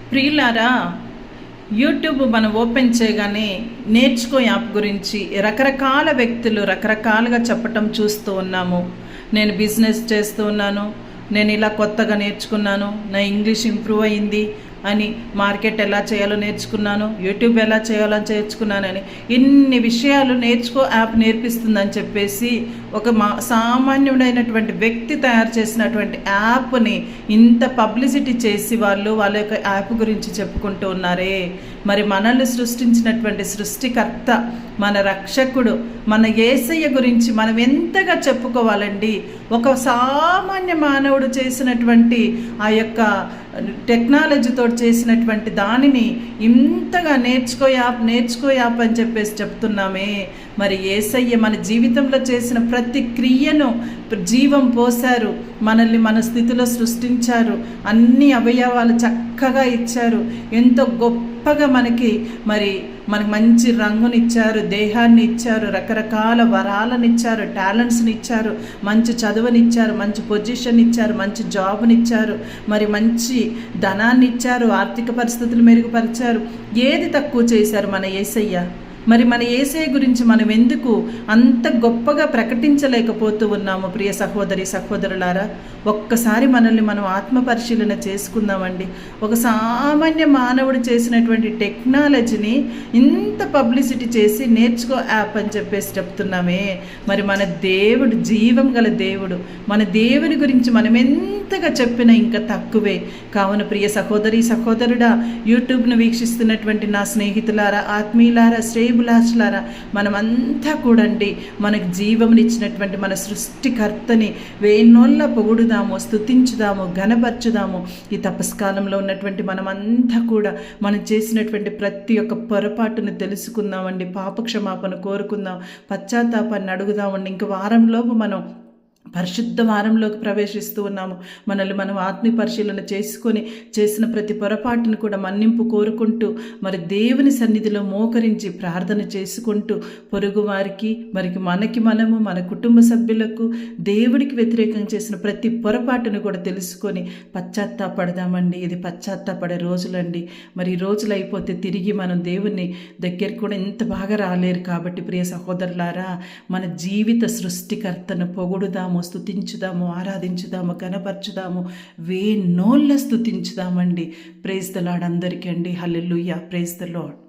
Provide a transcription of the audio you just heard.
ప్రియులారా, యూట్యూబ్ మనం ఓపెన్ చేయగానే నేర్చుకో యాప్ గురించి రకరకాల వ్యక్తులు రకరకాలుగా చెప్పటం చూస్తూ ఉన్నాము. నేను బిజినెస్ చేస్తూ ఉన్నాను, నేను ఇలా కొత్తగా నేర్చుకున్నాను, నా ఇంగ్లీష్ ఇంప్రూవ్ అయింది అని, మార్కెట్ ఎలా చేయాలో నేర్చుకున్నాను, యూట్యూబ్ ఎలా చేయాలో నేర్చుకున్నానని, ఇన్ని విషయాలు నేర్చుకో యాప్ నేర్పిస్తుందని చెప్పేసి ఒక సామాన్యుడైనటువంటి వ్యక్తి తయారు చేసినటువంటి యాప్ని ఇంత పబ్లిసిటీ చేసి వాళ్ళ యొక్క యాప్ గురించి చెప్పుకుంటూ ఉన్నారే. మరి మనల్ని సృష్టించినటువంటి సృష్టికర్త, మన రక్షకుడు, మన యేసయ్య గురించి మనం ఎంతగా చెప్పుకోవాలండి. ఒక సామాన్య మానవుడు చేసినటువంటి ఆ యొక్క టెక్నాలజీతో చేసినటువంటి దానిని ఇంతగా నేర్చుకో యాప్ అని చెప్పేసి చెప్తున్నామే. మరి యేసయ్య మన జీవితంలో చేసిన ప్రతి క్రియను జీవం పోశారు, మనల్ని మన స్థితిలో సృష్టించారు, అన్ని అవయవాలు చక్కగా ఇచ్చారు, ఎంతో గొప్పగా మనకి మంచి రంగునిచ్చారు, దేహాన్ని ఇచ్చారు, రకరకాల వరాలను ఇచ్చారు, టాలెంట్స్ని ఇచ్చారు, మంచి చదువునిచ్చారు, మంచి పొజిషన్ ఇచ్చారు, మంచి జాబ్నిచ్చారు, మంచి ధనాన్ని ఇచ్చారు, ఆర్థిక పరిస్థితులు మెరుగుపరిచారు. ఏది తక్కువ చేశారు మన యేసయ్య? మన యేసయ్య గురించి మనం ఎందుకు అంత గొప్పగా ప్రకటించలేకపోతూ ఉన్నాము? ప్రియ సహోదరి సహోదరులారా, ఒక్కసారి మనల్ని మనం ఆత్మ పరిశీలన చేసుకుందామండి. ఒక సామాన్య మానవుడు చేసినటువంటి టెక్నాలజీని ఇంత పబ్లిసిటీ చేసి నేర్చుకో యాప్ అని చెప్పేసి చెప్తున్నామే. మన దేవుడు జీవం గల దేవుడు, మన దేవుని గురించి మనం ఎంతగా చెప్పినా ఇంకా తక్కువే. కావున ప్రియ సహోదరి సహోదరుడా, యూట్యూబ్ను వీక్షిస్తున్నటువంటి నా స్నేహితులారా, ఆత్మీయులారా, శ్రేయబులాసులారా, మనమంతా కూడండి మనకు జీవమునిచ్చినటువంటి మన సృష్టికర్తని వేణోళ్ళ పొగుడుదాము, స్తుతించుదాము, ఘనపరచుదాము. ఈ తపస్కాలంలో ఉన్నటువంటి మనమంతా కూడా మనం చేసినటువంటి ప్రతి ఒక్క పొరపాటును తెలుసుకుందామండి, పాపక్షమాపణ కోరుకుందాం, పశ్చాత్తాపాన్ని అడుగుదామండి. ఇంక వారంలోపు మనం పరిశుద్ధ వారంలోకి ప్రవేశిస్తూ ఉన్నాము. మనల్ని మనం ఆత్మీయ పరిశీలన చేసుకొని చేసిన ప్రతి పొరపాటును కూడా మన్నింపు కోరుకుంటూ దేవుని సన్నిధిలో మోకరించి ప్రార్థన చేసుకుంటూ పొరుగు వారికి మనము మన కుటుంబ సభ్యులకు దేవుడికి వ్యతిరేకంగా చేసిన ప్రతి పొరపాటును కూడా తెలుసుకొని పశ్చాత్తాపడదామండి. ఇది పశ్చాత్తాపడే రోజులండి. ఈ రోజులు అయిపోతే తిరిగి మనం దేవుని దగ్గరికి కూడా ఎంత బాగా రాలేరు. కాబట్టి ప్రియ సహోదరులారా, మన జీవిత సృష్టికర్తను పొగుడుదాము, స్తుతించుదాము, ఆరాధించుదాము, కనపరచుదాము, వేణోళ్ళ స్తుతించుదామండి. ప్రైజ్ ద లార్డ్ అందరికీ అండి. హల్లెలూయా, ప్రైజ్ ద లార్డ్.